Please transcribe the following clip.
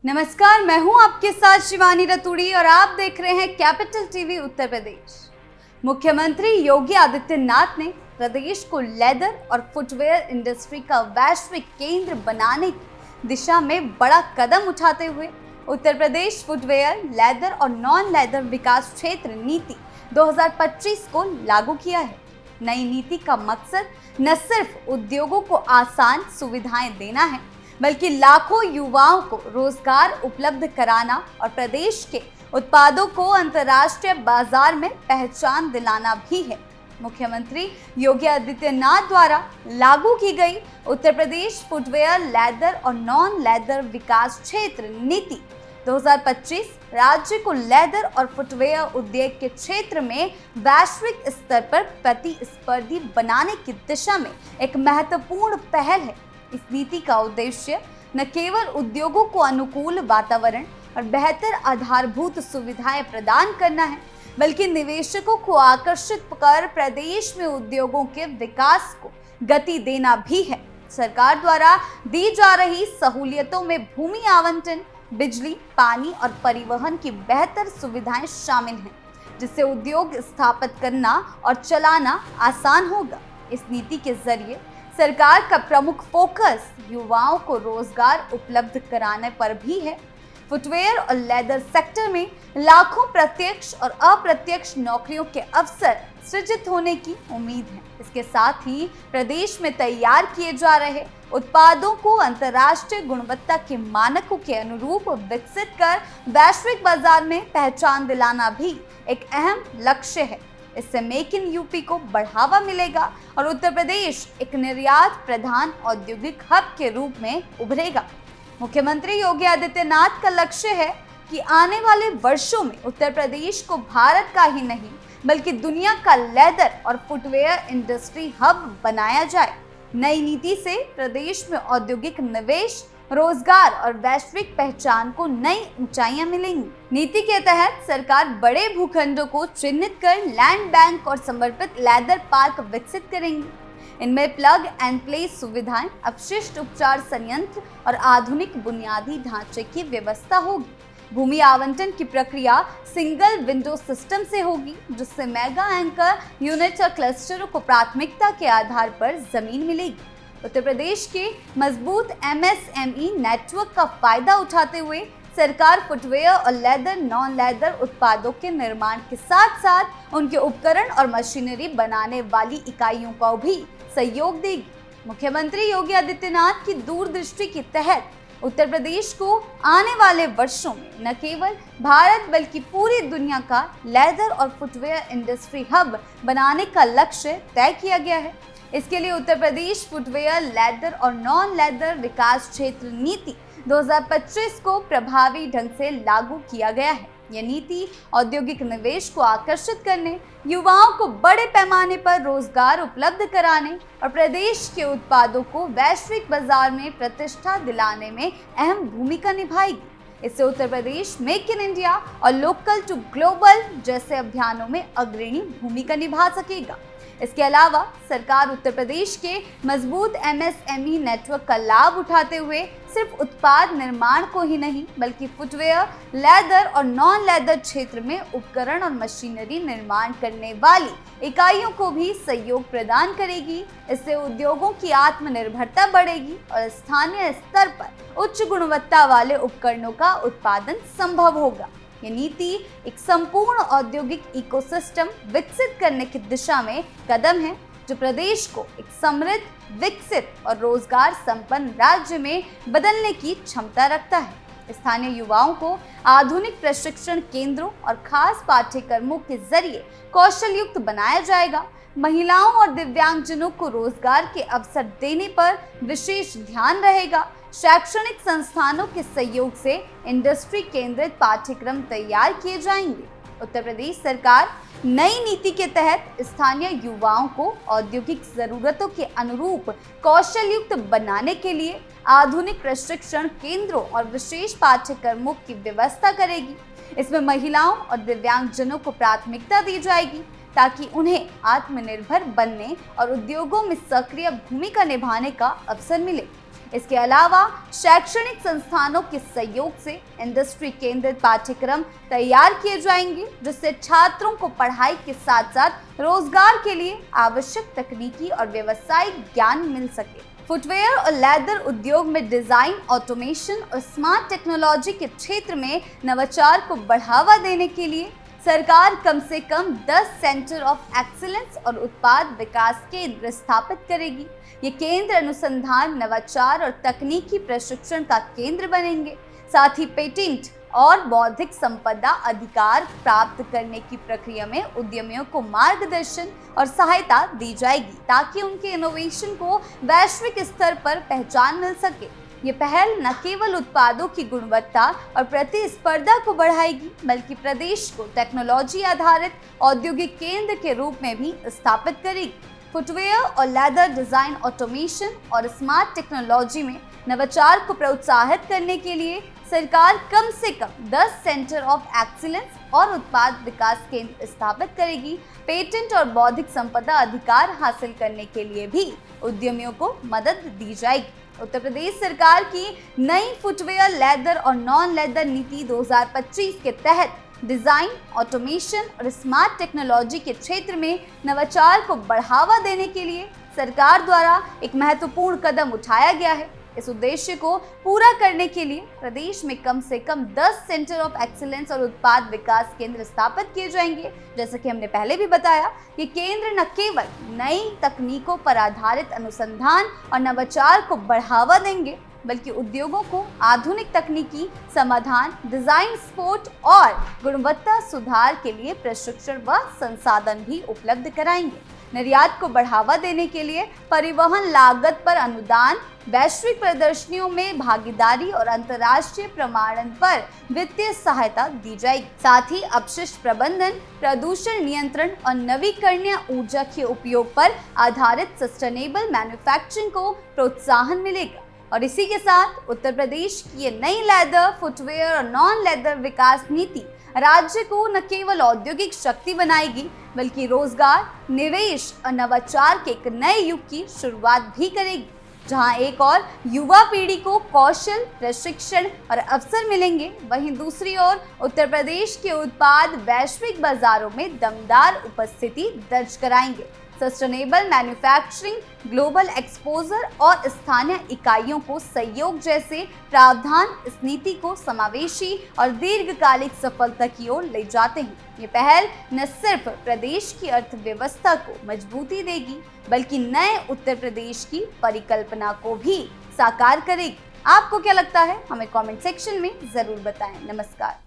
नमस्कार, मैं हूं आपके साथ शिवानी रतूड़ी और आप देख रहे हैं कैपिटल टीवी उत्तर प्रदेश। मुख्यमंत्री योगी आदित्यनाथ ने प्रदेश को लेदर और फुटवेयर इंडस्ट्री का वैश्विक केंद्र बनाने की दिशा में बड़ा कदम उठाते हुए उत्तर प्रदेश फुटवेयर, लेदर और नॉन लेदर विकास क्षेत्र नीति 2025 को लागू किया है। नई नीति का मकसद न सिर्फ उद्योगों को आसान सुविधाएं देना है, बल्कि लाखों युवाओं को रोजगार उपलब्ध कराना और प्रदेश के उत्पादों को अंतर्राष्ट्रीय बाजार में पहचान दिलाना भी है। मुख्यमंत्री योगी आदित्यनाथ द्वारा लागू की गई उत्तर प्रदेश फुटवेयर, लेदर और नॉन लेदर विकास क्षेत्र नीति 2025 राज्य को लेदर और फुटवेयर उद्योग के क्षेत्र में वैश्विक स्तर पर प्रतिस्पर्धी बनाने की दिशा में एक महत्वपूर्ण पहल है। इस नीति का उद्देश्य न केवल उद्योगों को अनुकूल वातावरण और बेहतर आधारभूत सुविधाएं प्रदान करना है, बल्कि निवेशकों को आकर्षित कर प्रदेश में उद्योगों के विकास को गति देना भी है। सरकार द्वारा दी जा रही सहूलियतों में भूमि आवंटन, बिजली, पानी और परिवहन की बेहतर सुविधाएं शामिल हैं, जिससे उद्योग स्थापित करना और चलाना आसान होगा। इस नीति के जरिए सरकार का प्रमुख फोकस युवाओं को रोजगार उपलब्ध कराने पर भी है। फुटवेयर और लेदर सेक्टर में लाखों प्रत्यक्ष और अप्रत्यक्ष नौकरियों के अवसर सृजित होने की उम्मीद है। इसके साथ ही प्रदेश में तैयार किए जा रहे उत्पादों को अंतर्राष्ट्रीय गुणवत्ता के मानकों के अनुरूप विकसित कर वैश्विक बाजार में पहचान दिलाना भी एक अहम लक्ष्य है। इससे मेक इन यूपी को बढ़ावा मिलेगा और उत्तर प्रदेश एक निर्यात प्रधान औद्योगिक हब के रूप में उभरेगा। मुख्यमंत्री योगी आदित्यनाथ का लक्ष्य है कि आने वाले वर्षों में उत्तर प्रदेश को भारत का ही नहीं, बल्कि दुनिया का लेदर और फुटवेयर इंडस्ट्री हब बनाया जाए। नई नीति से प्रदेश में औद्योगिक निवेश, रोजगार और वैश्विक पहचान को नई ऊंचाइयां मिलेंगी। नीति के तहत सरकार बड़े भूखंडों को चिन्हित कर लैंड बैंक और समर्पित लेदर पार्क विकसित करेंगी। इनमें प्लग एंड प्ले सुविधाएं, अपशिष्ट उपचार संयंत्र और आधुनिक बुनियादी ढांचे की व्यवस्था होगी। भूमि आवंटन की प्रक्रिया सिंगल विंडो सिस्टम से होगी, जिससे मेगा एंकर यूनिट और क्लस्टरों को प्राथमिकता के आधार पर जमीन मिलेगी। उत्तर प्रदेश के मजबूत MSME नेटवर्क का फायदा उठाते हुए सरकार फुटवेयर और लेदर, नॉन लेदर उत्पादों के निर्माण के साथ साथ उनके उपकरण और मशीनरी बनाने वाली इकाइयों को भी सहयोग देगी। मुख्यमंत्री योगी आदित्यनाथ की दूरदृष्टि के तहत उत्तर प्रदेश को आने वाले वर्षों में न केवल भारत बल्कि पूरी दुनिया का लेदर और फुटवेयर इंडस्ट्री हब बनाने का लक्ष्य तय किया गया है। इसके लिए उत्तर प्रदेश फुटवेयर, लेदर और नॉन लेदर विकास क्षेत्र नीति 2025 को प्रभावी ढंग से लागू किया गया है। यह नीति औद्योगिक निवेश को आकर्षित करने, युवाओं को बड़े पैमाने पर रोजगार उपलब्ध कराने और प्रदेश के उत्पादों को वैश्विक बाजार में प्रतिष्ठा दिलाने में अहम भूमिका निभाएगी। इससे Uttar Pradesh make in India और लोकल टू ग्लोबल जैसे अभियानों में अग्रणी भूमिका निभा सकेगा। इसके अलावा सरकार उत्तर प्रदेश के मजबूत MSME नेटवर्क का लाभ उठाते हुए सिर्फ उत्पाद निर्माण को ही नहीं, बल्कि फुटवेयर, लेदर और नॉन लेदर क्षेत्र में उपकरण और मशीनरी निर्माण करने वाली इकाइयों को भी सहयोग प्रदान करेगी। इससे उद्योगों की आत्मनिर्भरता बढ़ेगी और स्थानीय स्तर पर उच्च गुणवत्ता वाले उपकरणों का उत्पादन संभव होगा। ये नीति एक संपूर्ण औद्योगिक इकोसिस्टम विकसित करने की दिशा में कदम है, जो प्रदेश को एक समृद्ध, विकसित और रोजगार संपन्न राज्य में बदलने की क्षमता रखता है। स्थानीय युवाओं को आधुनिक प्रशिक्षण केंद्रों और खास पाठ्यक्रमों के जरिए कौशल युक्त बनाया जाएगा। महिलाओं और दिव्यांगजनों को रोजगार के अवसर देने पर विशेष ध्यान रहेगा। शैक्षणिक संस्थानों के सहयोग से इंडस्ट्री केंद्रित पाठ्यक्रम तैयार किए जाएंगे। उत्तर प्रदेश सरकार नई नीति के तहत स्थानीय युवाओं को औद्योगिक जरूरतों के अनुरूप कौशल युक्त बनाने के लिए आधुनिक प्रशिक्षण केंद्रों और विशेष पाठ्यक्रमों की व्यवस्था करेगी। इसमें महिलाओं और दिव्यांगजनों को प्राथमिकता दी जाएगी, ताकि उन्हें आत्मनिर्भर बनने और उद्योगों में सक्रिय भूमिका निभाने का अवसर मिले। इसके अलावा शैक्षणिक संस्थानों के सहयोग से इंडस्ट्री केंद्रित पाठ्यक्रम तैयार किए जाएंगे, जिससे छात्रों को पढ़ाई के साथ साथ रोजगार के लिए आवश्यक तकनीकी और व्यावसायिक ज्ञान मिल सके। फुटवेयर और लेदर उद्योग में डिजाइन, ऑटोमेशन और स्मार्ट टेक्नोलॉजी के क्षेत्र में नवाचार को बढ़ावा देने के लिए सरकार कम से कम 10 सेंटर ऑफ एक्सीलेंस और उत्पाद विकास केंद्र स्थापित करेगी। ये केंद्र अनुसंधान, नवाचार और तकनीकी प्रशिक्षण का केंद्र बनेंगे। साथ ही पेटेंट और बौद्धिक संपदा अधिकार प्राप्त करने की प्रक्रिया में उद्यमियों को मार्गदर्शन और सहायता दी जाएगी, ताकि उनके इनोवेशन को वैश्विक स्तर पर पहचान मिल सके। ये पहल न केवल उत्पादों की गुणवत्ता और प्रतिस्पर्धा को बढ़ाएगी, बल्कि प्रदेश को टेक्नोलॉजी आधारित औद्योगिक केंद्र के रूप में भी स्थापित करेगी। फुटवेयर और लेदर डिजाइन, ऑटोमेशन और स्मार्ट टेक्नोलॉजी में नवाचार को प्रोत्साहित करने के लिए सरकार कम से कम 10 सेंटर ऑफ एक्सीलेंस और उत्पाद विकास केंद्र स्थापित करेगी। पेटेंट और बौद्धिक संपदा अधिकार हासिल करने के लिए भी उद्यमियों को मदद दी जाएगी। उत्तर प्रदेश सरकार की नई फुटवेयर, लेदर और नॉन लेदर नीति 2025 के तहत डिजाइन, ऑटोमेशन और स्मार्ट टेक्नोलॉजी के क्षेत्र में नवाचार को बढ़ावा देने के लिए सरकार द्वारा एक महत्वपूर्ण कदम उठाया गया है। इस उद्देश्य को पूरा करने के लिए प्रदेश में कम से कम 10 सेंटर ऑफ एक्सीलेंस और उत्पाद विकास केंद्र स्थापित किए जाएंगे। जैसा कि हमने पहले भी बताया, ये केंद्र न केवल नई तकनीकों पर आधारित अनुसंधान और नवाचार को बढ़ावा देंगे, बल्कि उद्योगों को आधुनिक तकनीकी समाधान, डिजाइन, सपोर्ट और गुणवत्ता सुधार के लिए प्रशिक्षण व संसाधन भी उपलब्ध कराएंगे। निर्यात को बढ़ावा देने के लिए परिवहन लागत पर अनुदान, वैश्विक प्रदर्शनियों में भागीदारी और अंतर्राष्ट्रीय प्रमाणन पर वित्तीय सहायता दी जाएगी। साथ ही अपशिष्ट प्रबंधन, प्रदूषण नियंत्रण और नवीकरणीय ऊर्जा के उपयोग पर आधारित सस्टेनेबल मैन्युफैक्चरिंग को प्रोत्साहन मिलेगा। और इसी के साथ उत्तर प्रदेश की ये नई लेदर, फुटवेयर और नॉन लेदर विकास नीति राज्य को न केवल औद्योगिक शक्ति बनाएगी, बल्कि रोजगार, निवेश और नवाचार के एक नए युग की शुरुआत भी करेगी, जहां एक और युवा पीढ़ी को कौशल, प्रशिक्षण और अवसर मिलेंगे। वहीं दूसरी ओर उत्तर प्रदेश के उत्पाद वैश्विक बाजारों में दमदार उपस्थिति दर्ज कराएंगे। सस्टेनेबल मैन्युफैक्चरिंग, ग्लोबल एक्सपोजर और स्थानीय इकाइयों को सहयोग जैसे प्रावधान इस नीति को समावेशी और दीर्घकालिक सफलता की ओर ले जाते हैं। ये पहल न सिर्फ प्रदेश की अर्थव्यवस्था को मजबूती देगी, बल्कि नए उत्तर प्रदेश की परिकल्पना को भी साकार करेगी। आपको क्या लगता है? हमें कमेंट सेक्शन में जरूर बताएं। नमस्कार।